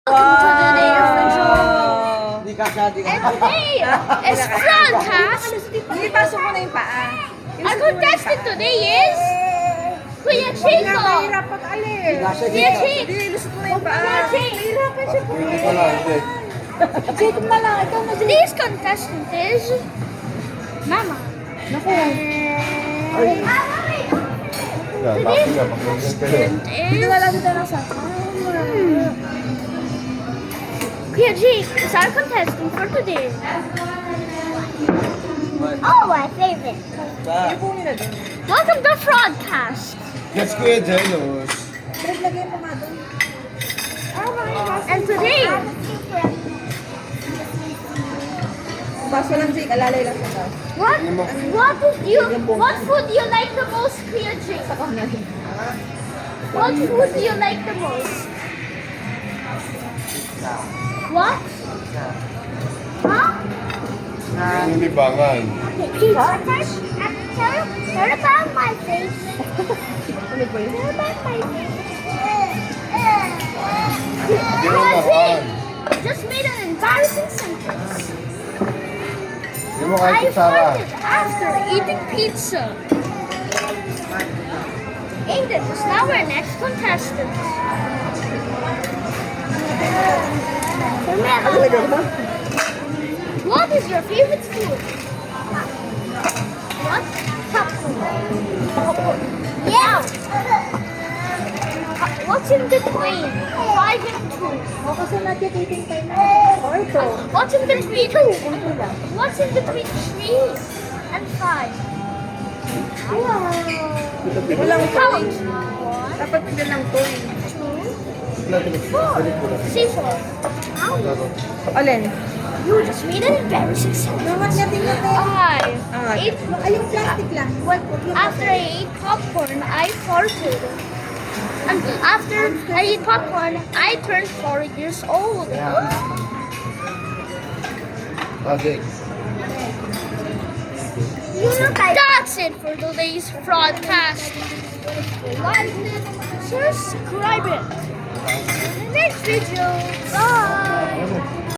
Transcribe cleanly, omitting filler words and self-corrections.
Wow! Di kasha, di And kasha. today is broadcast. Hindi, pasok mo na yung paa. Our contestant today is Kuya Chico. Mahirap pag-alis. Kasha, di Kuya kasha. Chico. Hindi, lusot mo na yung paa. Kuya Chico. Mahirapan siya po. Hindi ko lang, hindi. Chico na lang, ikaw na. Today's contestant is Mama. Naku. Today's contestant Dito na lang, is dito na sa. Kuya Chico is our contestant for today. Oh, my favorite. Ipo nila doon. Welcome to Fraudcast. Yes, Kuya Jelos. Fred, lagay mo nga doon. And today, Baso lang, Jake. Alalay lang siya. what food do you like the most, Kuya Chico? What food do you like the most? What? Huh? Yung libangan. Pizza. What about my face? Ano ba yun? What about my face? Hindi mo makaan. Just made an embarrassing sentence. Hindi mo kahit I kutsara. farted after eating pizza. Aiden is now our next contestant. What is your favorite food? What? Popcorn. Yeah. What's in between 5 and 2? O, kasi nagkititing tayo na. O, ito. What's in between? Ito lang. What's in between 3 and 5? Walang Count. toy. Dapat hindi lang toy. 1, 2, 4. See 4. Alin? You just made an embarrassing sentence. Naman niya tingnan tayo. I ate Ay, yung plastic lang. after I ate popcorn, I farted. And after I ate popcorn, I turned 4 years old. Okay. That's it for today's broadcast. Like it, subscribe it. Next video. Bye.